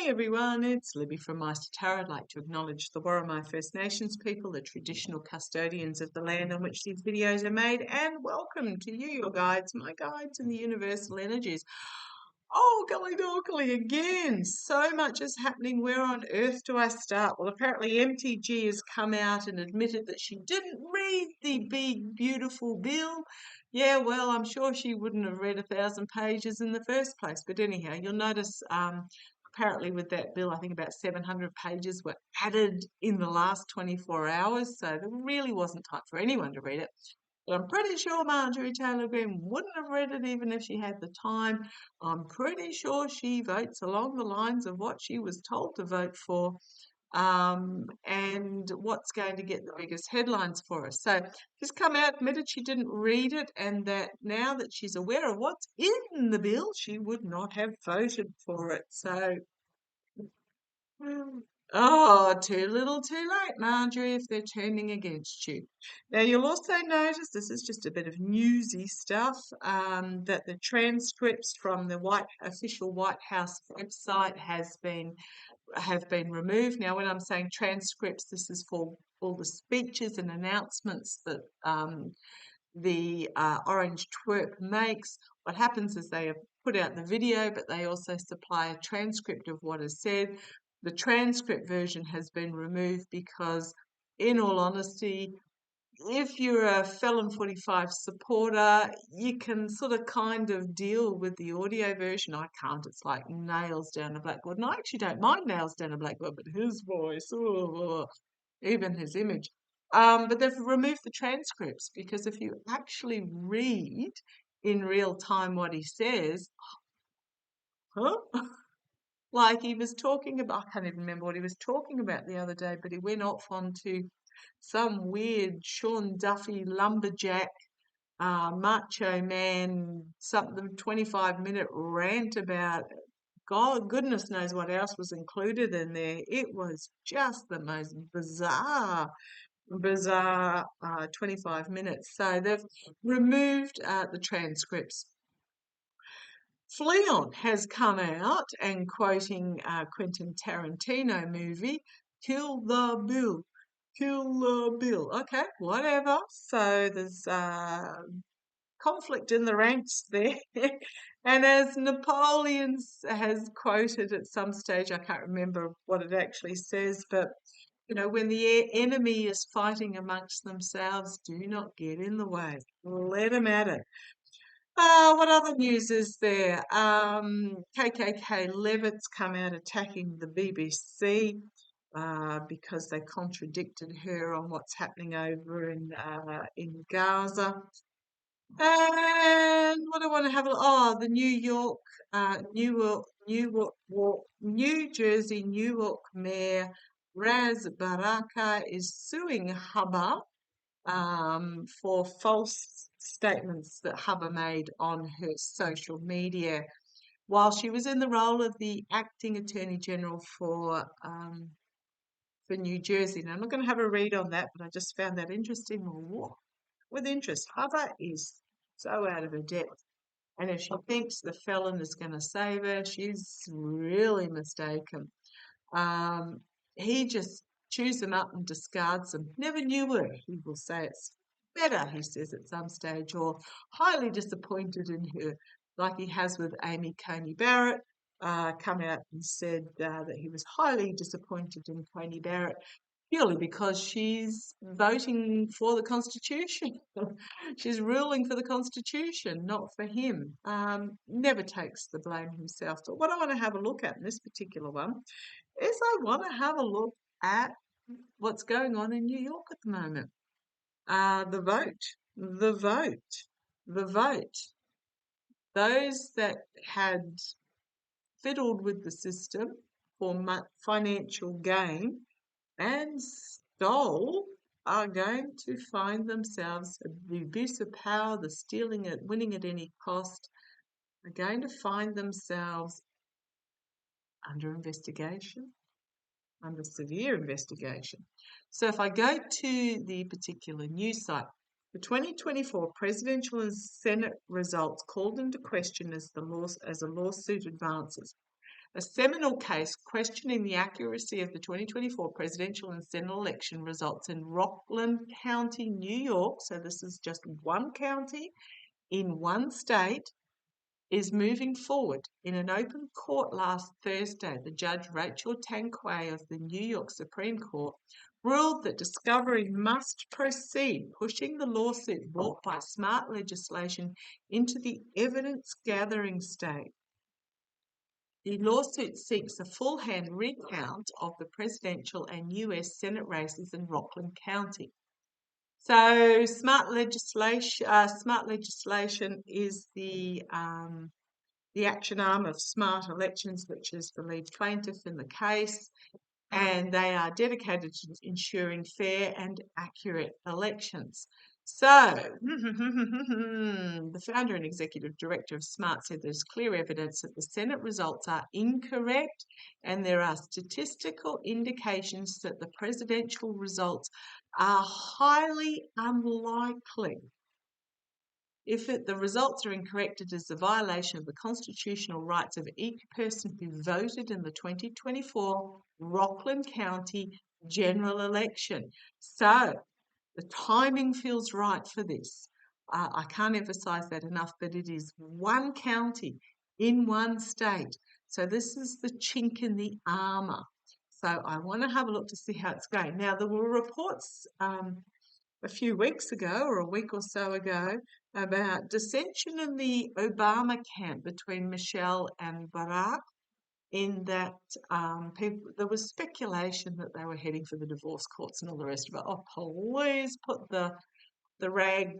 morning, everyone. It's Libby from maighstirtarot. I'd like to acknowledge the Worimi First Nations people, the traditional custodians of the land on which these videos are made, and welcome to you, your guides, my guides in the universal energies. Oh, golly dorkly again. So much is happening. Where on earth do I start? Well, apparently MTG has come out and admitted that she didn't read the big, beautiful bill. Yeah, well, I'm sure she wouldn't have read 1,000 pages in the first place. But anyhow, you'll notice apparently with that bill, I think about 700 pages were added in the last 24 hours. So there really wasn't time for anyone to read it. But I'm pretty sure Marjorie Taylor Greene wouldn't have read it even if she had the time. I'm pretty sure she votes along the lines of what she was told to vote for, and what's going to get the biggest headlines for us. So she's come out, admitted she didn't read it, and that now that she's aware of what's in the bill, she would not have voted for it. So oh, too little too late, Marjorie, if they're turning against you. Now, you'll also notice, this is just a bit of newsy stuff, that the transcripts from the official White House website have been removed. Now, when I'm saying transcripts, this is for all the speeches and announcements that the Orange Twerp makes. What happens is they have put out the video, but they also supply a transcript of what is said. The transcript version has been removed because, in all honesty, if you're a Felon 45 supporter, you can sort of kind of deal with the audio version. I can't. It's like nails down a blackboard. And I actually don't mind nails down a blackboard, but his voice, oh, even his image. But they've removed the transcripts because if you actually read in real time what he says, huh? Like he was talking about, I can't even remember what he was talking about the other day, but he went off onto some weird Sean Duffy lumberjack, macho man, something 25-minute rant about God, goodness knows what else was included in there. It was just the most bizarre 25 minutes. So they've removed the transcripts. Fleon has come out and quoting Quentin Tarantino movie, Kill the Bill. Kill the Bill. Okay, whatever. So there's conflict in the ranks there. And as Napoleon has quoted at some stage, I can't remember what it actually says, but you know, when the enemy is fighting amongst themselves, do not get in the way. Let them at it. What other news is there? KKK Levitt's come out attacking the BBC because they contradicted her on what's happening over in Gaza. And what do I want to have? The New Jersey, Newark Mayor Raz Baraka is suing Hubba for false statements that Hubba made on her social media while she was in the role of the acting Attorney General for New Jersey. Now, I'm not going to have a read on that, but I just found that interesting. With interest, Hubba is so out of her depth. And if she thinks the felon is going to save her, she's really mistaken. He just chews them up and discards them. Never knew her, he will say. It's better, he says at some stage, or highly disappointed in her, like he has with Amy Coney Barrett. Come out and said that he was highly disappointed in Coney Barrett purely because she's voting for the Constitution. She's ruling for the Constitution, not for him. Never takes the blame himself. So what I want to have a look at in this particular one is I want to have a look at what's going on in New York at the moment. The vote. Those that had fiddled with the system for financial gain and stole are going to find themselves, the abuse of power, the stealing it, winning at any cost, are going to find themselves under investigation, under severe investigation. So if I go to the particular news site, the 2024 presidential and Senate results called into question as a lawsuit advances. a seminal case questioning the accuracy of the 2024 presidential and Senate election results in Rockland County, New York. So this is just one county in one state, is moving forward. In an open court last Thursday, the judge Rachel Tanquay of the New York Supreme Court ruled that discovery must proceed, pushing the lawsuit brought by smart legislation into the evidence-gathering stage. The lawsuit seeks a full-hand recount of the presidential and US Senate races in Rockland County. So smart legislation is the action arm of Smart Elections, which is the lead plaintiff in the case, and they are dedicated to ensuring fair and accurate elections. So, the founder and executive director of Smart said there's clear evidence that the Senate results are incorrect, and there are statistical indications that the presidential results are highly unlikely. If the results are incorrect, it is a violation of the constitutional rights of each person who voted in the 2024 Rockland County general election. So the timing feels right for this. I can't emphasize that enough, but it is one county in one state. So this is the chink in the armor. So I want to have a look to see how it's going. Now, there were reports a few weeks ago or a week or so ago about dissension in the Obama camp between Michelle and Barack, in that there was speculation that they were heading for the divorce courts and all the rest of it. Oh, please put the rag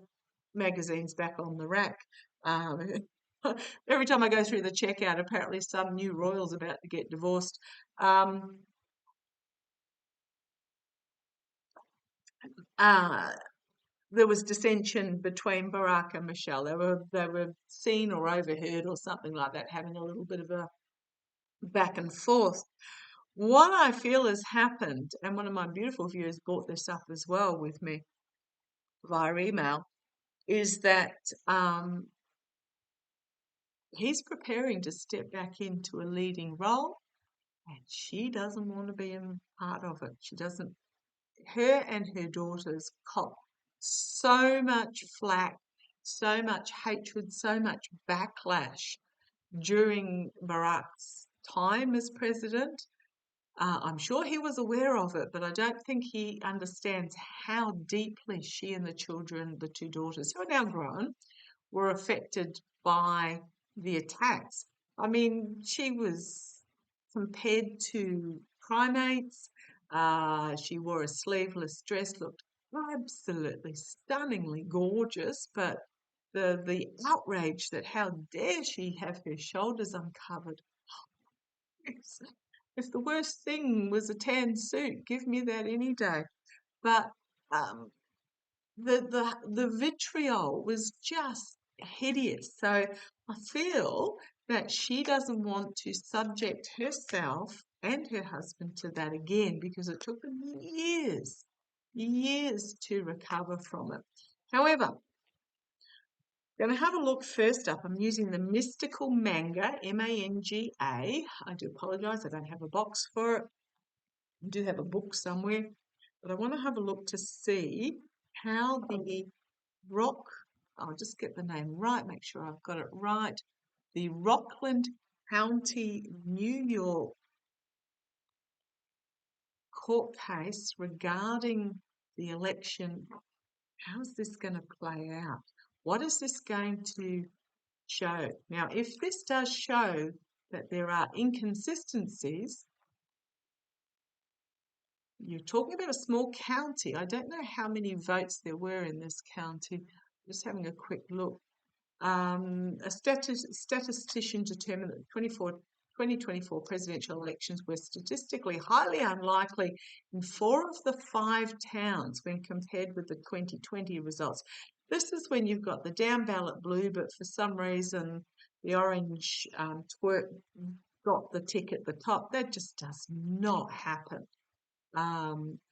magazines back on the rack. Every time I go through the checkout, apparently some new royal's about to get divorced. There was dissension between Barack and Michelle. They were seen or overheard or something like that, having a little bit of a back and forth. What I feel has happened, and one of my beautiful viewers brought this up as well with me via email, is that he's preparing to step back into a leading role, and she doesn't want to be a part of it. She doesn't. Her and her daughters cop so much flack, so much hatred, so much backlash during Barack's time as president. I'm sure he was aware of it, but I don't think he understands how deeply she and the children, the two daughters, who are now grown, were affected by the attacks. I mean, she was compared to primates. She wore a sleeveless dress, looked absolutely stunningly gorgeous, but the outrage that how dare she have her shoulders uncovered. If the worst thing was a tan suit, give me that any day. But the vitriol was just hideous. So I feel that she doesn't want to subject herself and her husband to that again, because it took them years to recover from it. However, I'm going to have a look first up. I'm using the Mystical Manga, M-A-N-G-A. I do apologise, I don't have a box for it. I do have a book somewhere, but I want to have a look to see how the I'll just get the name right, make sure I've got it right. The Rockland County, New York court case regarding the election. How is this going to play out? What is this going to show? Now, if this does show that there are inconsistencies, you're talking about a small county. I don't know how many votes there were in this county. Just having a quick look. A statistician determined that the 2024 presidential elections were statistically highly unlikely in 4 of the 5 towns when compared with the 2020 results. This is when you've got the down ballot blue, but for some reason the orange twerk got the tick at the top. That just does not happen.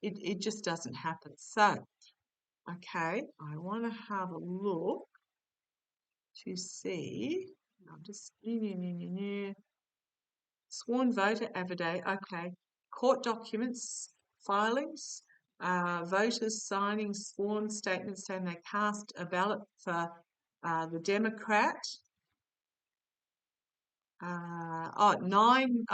It just doesn't happen. So, okay, I want to have a look to see. I'm just Sworn voter affidavit, okay. Court documents, filings, voters signing sworn statements saying they cast a ballot for the Democrat. Nine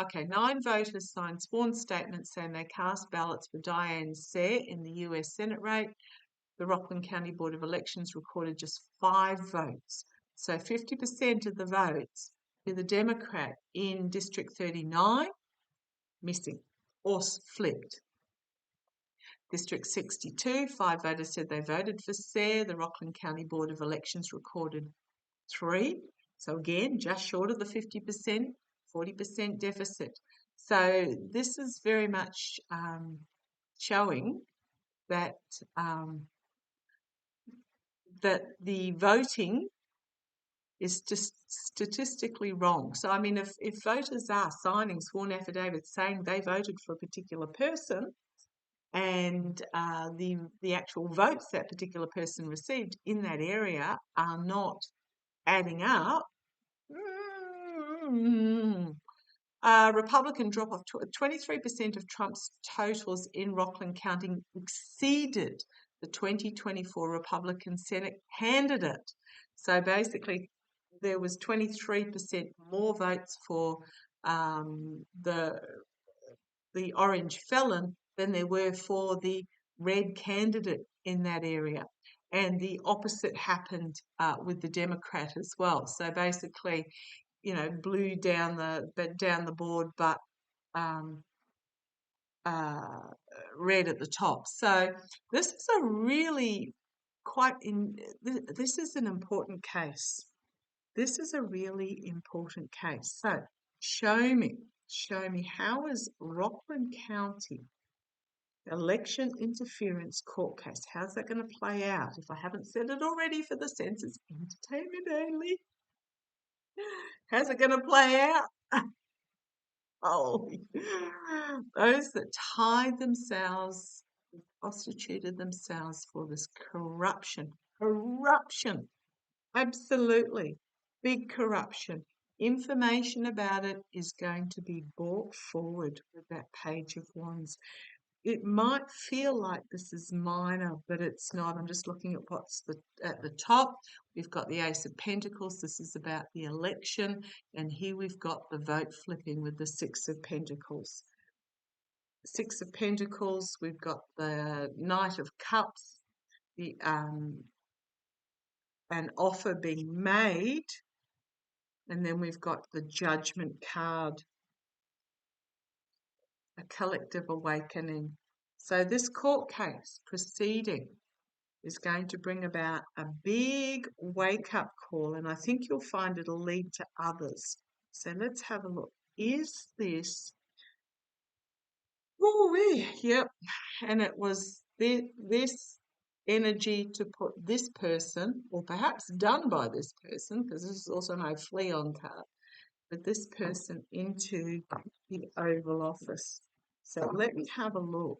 voters signed sworn statements saying they cast ballots for Diane Sayre in the US Senate race. The Rockland County Board of Elections recorded just 5 votes. So 50% of the votes for the Democrat in District 39 missing or flipped. District 62, 5 voters said they voted for Sayre. The Rockland County Board of Elections recorded 3. So again, just short of the 50%, 40% deficit. So this is very much showing that that the voting is just statistically wrong. So, I mean, if voters are signing sworn affidavits saying they voted for a particular person and the actual votes that particular person received in that area are not adding up, Republican drop-off, 23% of Trump's totals in Rockland County exceeded the 2024 Republican Senate candidate. So basically, there was 23% more votes for the orange felon than there were for the red candidate in that area. And the opposite happened with the Democrat as well. So basically, blue down the board, but red at the top. So this is a really this is an important case. This is a really important case. So show me how is Rockland County election interference court case, how's that going to play out? If I haven't said it already for the census, entertainment only. How's it going to play out? Oh, those that tied themselves, prostituted themselves for this corruption. Corruption. Absolutely. Big corruption. Information about it is going to be brought forward with that Page of Wands. It might feel like this is minor, but it's not. I'm just looking at what's at the top. We've got the Ace of Pentacles. This is about the election. And here we've got the vote flipping with the Six of Pentacles. Six of Pentacles, we've got the Knight of Cups, the an offer being made, and then we've got the Judgment card, a collective awakening. So this court case proceeding is going to bring about a big wake-up call, and I think you'll find it'll lead to others. So let's have a look. Is this... Yep. And it was this energy to put this person, or perhaps done by this person, because this is also my Fleon card, but this person into the Oval Office. So let me have a look.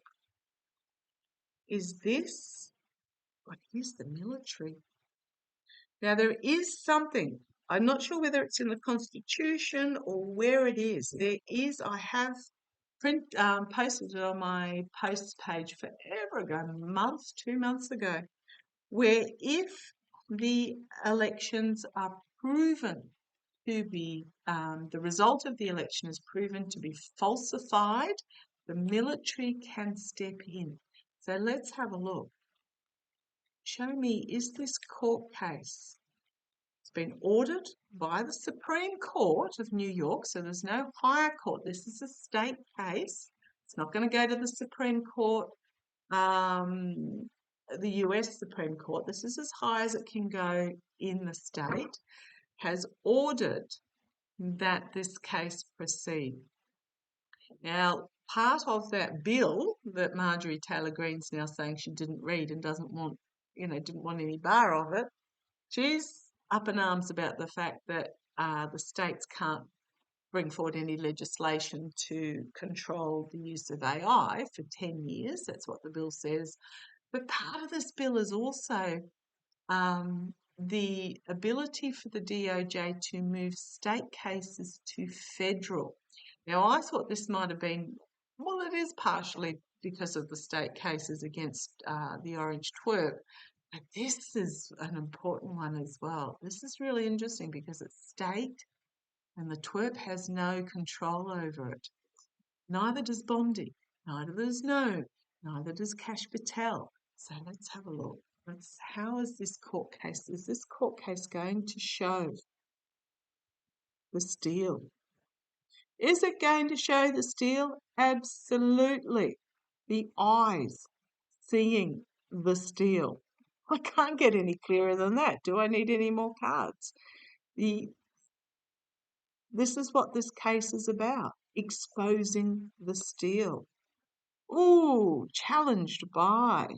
Is this... here's the military. Now, there is something. I'm not sure whether it's in the Constitution or where it is. There is, I have posted it on my posts page forever ago, 2 months ago, where if the elections are proven to be, the result of the election is proven to be falsified, the military can step in. So let's have a look. Show me, is this court case? It's been ordered by the Supreme Court of New York, so there's no higher court. This is a state case. It's not going to go to the Supreme Court, the US Supreme Court. This is as high as it can go in the state, has ordered that this case proceed. Now, part of that bill that Marjorie Taylor Greene's now saying she didn't read and didn't want any bar of it, she's up in arms about the fact that the states can't bring forward any legislation to control the use of AI for 10 years. That's what the bill says. But part of this bill is also the ability for the DOJ to move state cases to federal. Now, I thought this might have been, well, it is partially because of the state cases against the orange twerp, but this is an important one as well. This is really interesting because it's state and the twerp has no control over it. Neither does Bondi, neither does No, neither does Cash Patel. So let's have a look. How is this court case? Is this court case going to show the steal? Is it going to show the steal? Absolutely. The eyes seeing the steal. I can't get any clearer than that. Do I need any more cards? This is what this case is about, exposing the steal. Ooh, challenged by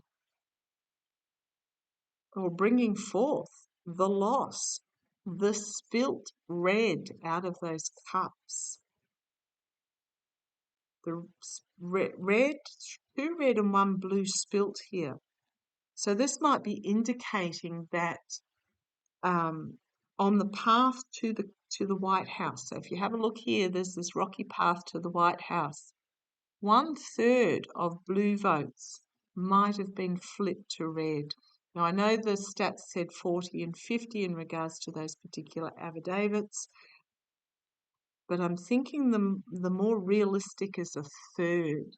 or bringing forth the loss, the spilt red out of those cups. The red, two red and one blue spilt here. So this might be indicating that on the path to the White House. So if you have a look here, there's this rocky path to the White House. 1/3 of blue votes might have been flipped to red. Now, I know the stats said 40 and 50 in regards to those particular affidavits, but I'm thinking the more realistic is 1/3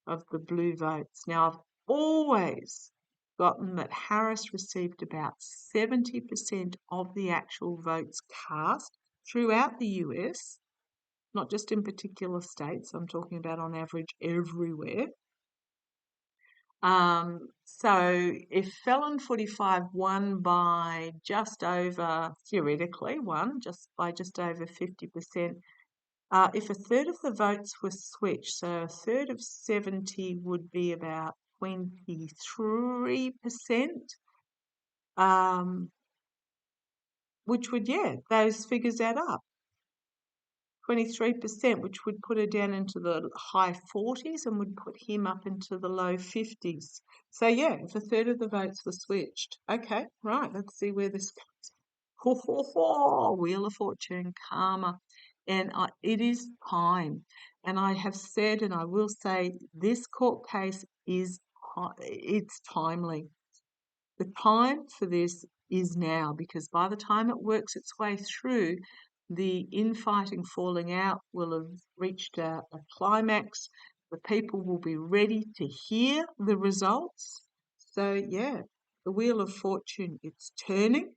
of the blue votes. Now, I've always gotten that Harris received about 70% of the actual votes cast throughout the US, not just in particular states. I'm talking about on average everywhere. So if Felon 45 won by just over, theoretically won by just over 50%, if 1/3 of the votes were switched, so 1/3 of 70 would be about 23%, which would, those figures add up. 23%, which would put her down into the high 40s and would put him up into the low 50s. So, if 1/3 of the votes were switched. Okay, right, let's see where this goes. Wheel of Fortune, karma. And it is time. And I have said, and I will say, this court case it's timely. The time for this is now, because by the time it works its way through, the infighting falling out will have reached a climax. The people will be ready to hear the results. So, the Wheel of Fortune, it's turning.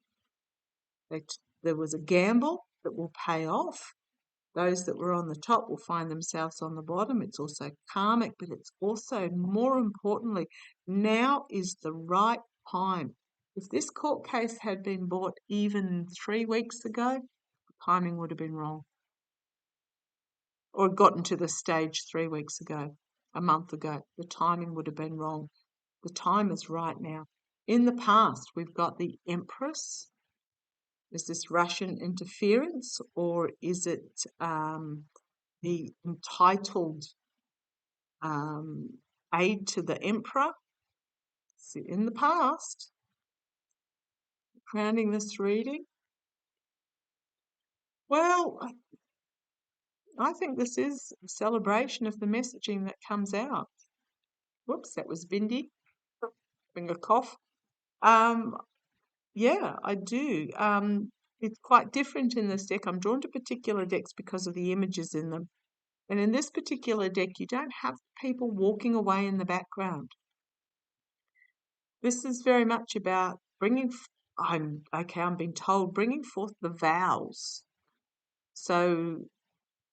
There was a gamble that will pay off. Those that were on the top will find themselves on the bottom. It's also karmic, but it's also, more importantly, now is the right time. If this court case had been brought even 3 weeks ago, the timing would have been wrong. Or gotten to the stage 3 weeks ago, a month ago, the timing would have been wrong. The time is right now. In the past, we've got the Empress. Is this Russian interference, or is it the entitled aid to the emperor? So in the past, grounding this reading, well, I think this is a celebration of the messaging that comes out. Whoops, that was Bindi. Having a cough. I do. It's quite different in this deck. I'm drawn to particular decks because of the images in them. And in this particular deck, you don't have people walking away in the background. This is very much about I'm being told, bringing forth the vows. So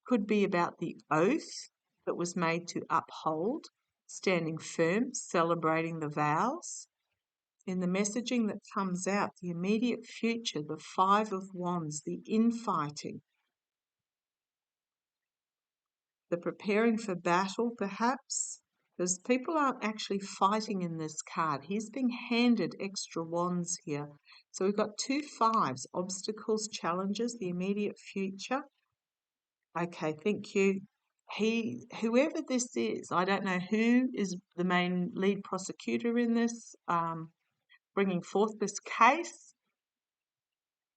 could be about the oath that was made to uphold, standing firm, celebrating the vows. In the messaging that comes out, the immediate future, the 5 of Wands, the infighting, the preparing for battle, perhaps, because people aren't actually fighting in this card. He's being handed extra wands here. So we've got 2 5s, obstacles, challenges, the immediate future. Okay, thank you. Whoever this is, I don't know who is the main lead prosecutor in this, bringing forth this case,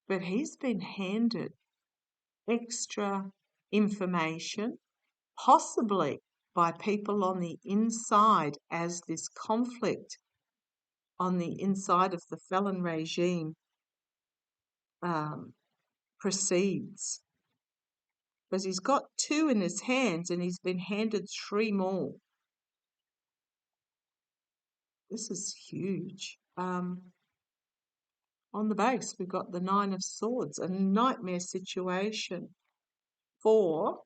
but he's been handed extra information possibly by people on the inside as this conflict on the inside of the felon regime proceeds. Because he's got 2 in his hands and he's been handed 3 more. This is huge. On the base, we've got the 9 of Swords, a nightmare situation for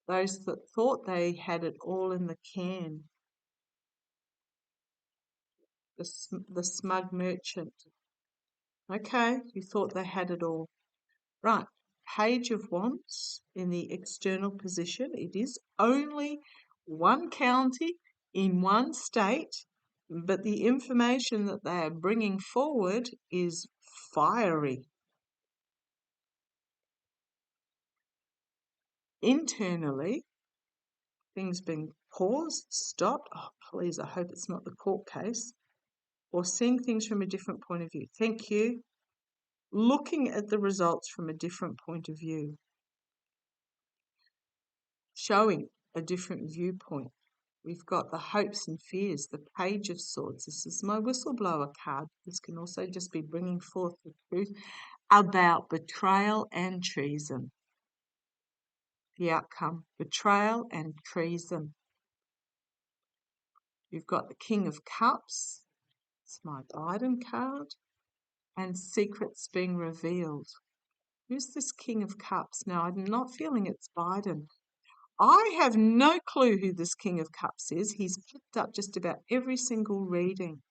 those that thought they had it all in the can. The smug merchant. Okay, you thought they had it all. Right, Page of Wands in the external position. It is only one county in one state, but the information that they are bringing forward is fiery. Internally, things being paused, stopped. Oh, please, I hope it's not the court case. Or seeing things from a different point of view. Thank you. Looking at the results from a different point of view. Showing a different viewpoint. We've got the hopes and fears, the Page of Swords. This is my whistleblower card. This can also just be bringing forth the truth about betrayal and treason. The outcome, betrayal and treason. You've got the King of Cups. It's my Biden card. And secrets being revealed. Who's this King of Cups? Now, I'm not feeling it's Biden. I have no clue who this King of Cups is. He's picked up just about every single reading,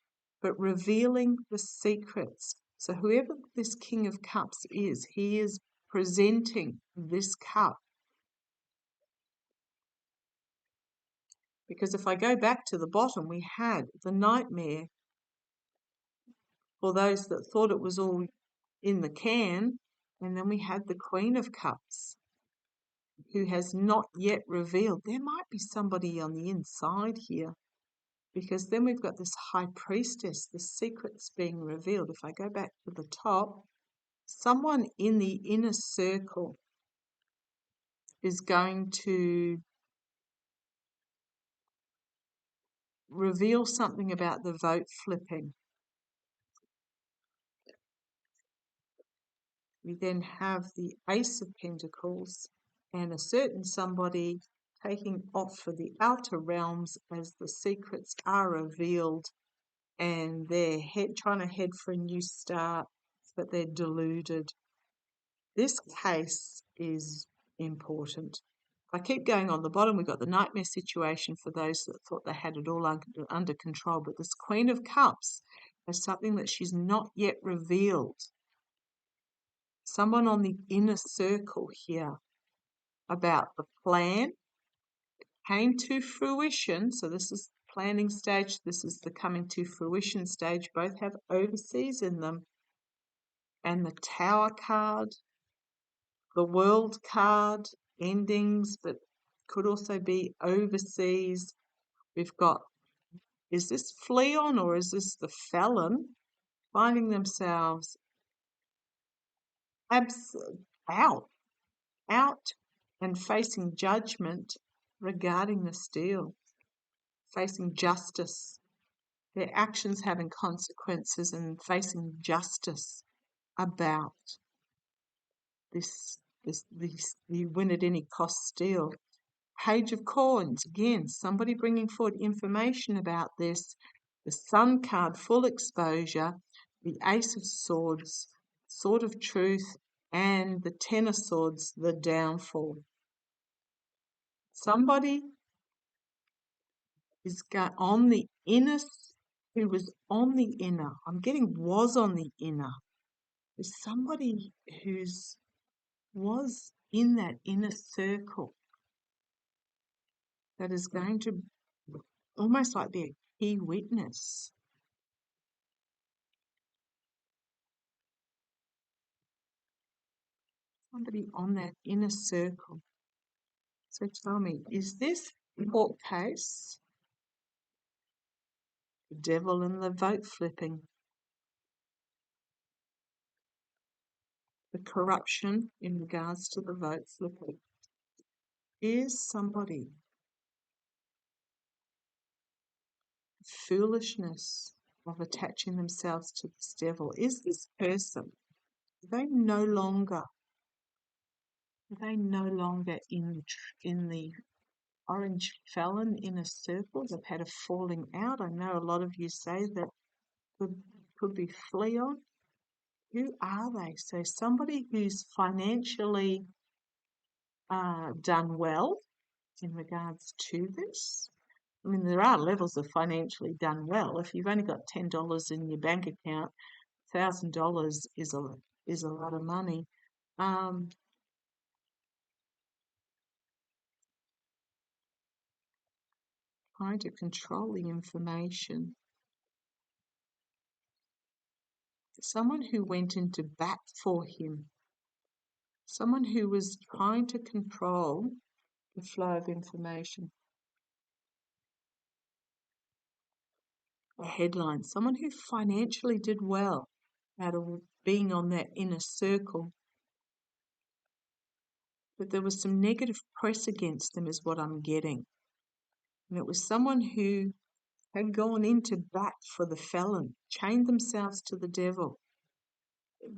but revealing the secrets. So whoever this King of Cups is, he is presenting this cup. Because if I go back to the bottom, we had the nightmare for those that thought it was all in the can, and then we had the Queen of Cups, who has not yet revealed. There might be somebody on the inside here, because then we've got this High Priestess, the secrets being revealed. If I go back to the top, someone in the inner circle is going to reveal something about the vote flipping. We then have the Ace of Pentacles and a certain somebody taking off for the outer realms as the secrets are revealed, and they're trying to head for a new start, but they're deluded. This case is important. I keep going on the bottom. We've got the nightmare situation for those that thought they had it all under control, but this Queen of Cups has something that she's not yet revealed. Someone on the inner circle here about the plan came to fruition. So this is the planning stage. This is the coming to fruition stage. Both have overseas in them. And the Tower card, the World card, endings, but could also be overseas. We've got, is this Fleon or is this the felon finding themselves out and facing judgment regarding this deal, facing justice, their actions having consequences and facing justice about this the win at any cost deal. Page of Coins, again, somebody bringing forward information about this. The Sun card, full exposure. The Ace of Swords, Sword of Truth, and the Ten of Swords, the downfall. Somebody is on the inner, who was on the inner. I'm getting was on the inner. There's somebody who's was in that inner circle that is going to almost like be a key witness. Somebody on that inner circle. So tell me, is this court case the devil and the vote flipping? The corruption in regards to the vote flipping. is somebody foolishness of attaching themselves to this devil? Is this person, are they no longer in the orange felon inner circle? They've had a falling out. I know a lot of you say that could be Fleon. Who are they? So somebody who's financially done well in regards to this. I mean, there are levels of financially done well. If you've only got $10 in your bank account, $1,000 is a lot of money. Trying to control the information. Someone who went into bat for him. Someone who was trying to control the flow of information. A headline. Someone who financially did well out of being on that inner circle. But there was some negative press against them is what I'm getting. And it was someone who had gone into bat for the felon, chained themselves to the devil,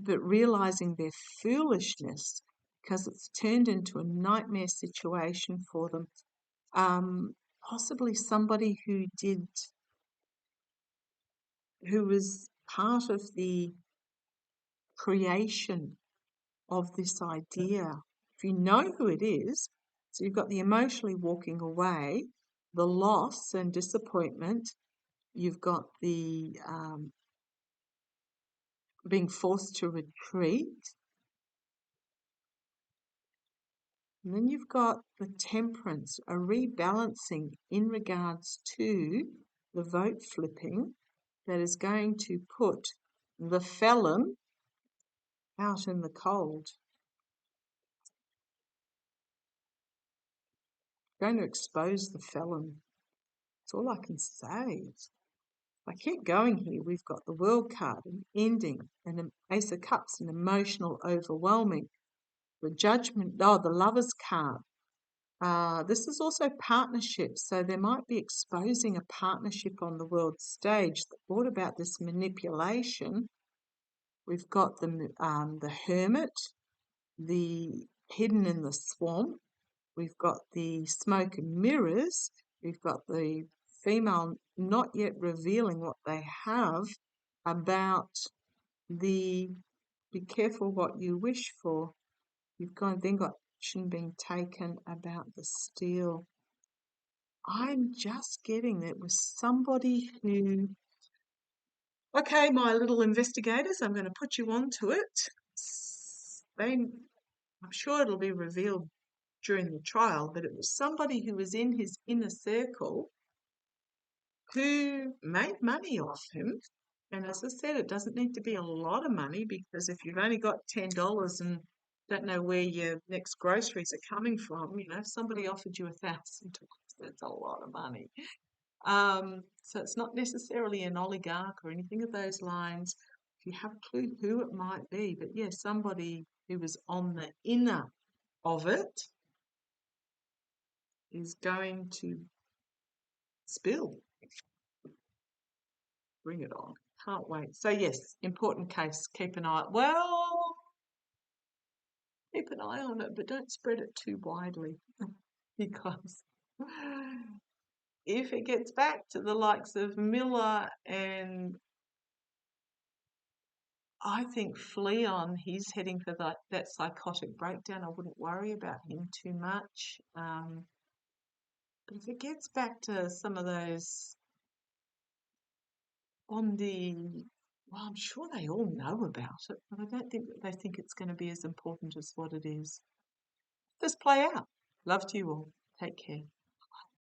but realizing their foolishness because it's turned into a nightmare situation for them. Possibly somebody who was part of the creation of this idea. If you know who it is, so you've got the emotionally walking away, the loss and disappointment, you've got the being forced to retreat, and then you've got the temperance, a rebalancing in regards to the vote flipping that is going to put the felon out in the cold. Going to expose the felon. That's all I can say. If I keep going here, we've got the World card, an ending, and an Ace of Cups, an emotional, overwhelming. The Judgment, the Lover's card. This is also partnerships, so there might be exposing a partnership on the world stage that brought about this manipulation. We've got the Hermit, the Hidden in the Swamp. We've got the Smoke and Mirrors. We've got the female not yet revealing what they have about the be careful what you wish for. You've then got action being taken about the steel. I'm just getting that it was somebody who, okay, my little investigators, I'm going to put you on to it. I'm sure it'll be revealed during the trial, but it was somebody who was in his inner circle who made money off him. And as I said, it doesn't need to be a lot of money, because if you've only got $10 and don't know where your next groceries are coming from, if somebody offered you $1,000, that's a lot of money. So it's not necessarily an oligarch or anything of those lines. If you have a clue who it might be, but yeah, somebody who was on the inner of it is going to spill. Bring it on. Can't wait. So yes, important case. Keep an eye. Well, keep an eye on it, but don't spread it too widely, because if it gets back to the likes of Miller and I think Fleon, he's heading for that psychotic breakdown. I wouldn't worry about him too much. But if it gets back to some of those well, I'm sure they all know about it, but I don't think that they think it's going to be as important as what it is. Just play out. Love to you all. Take care.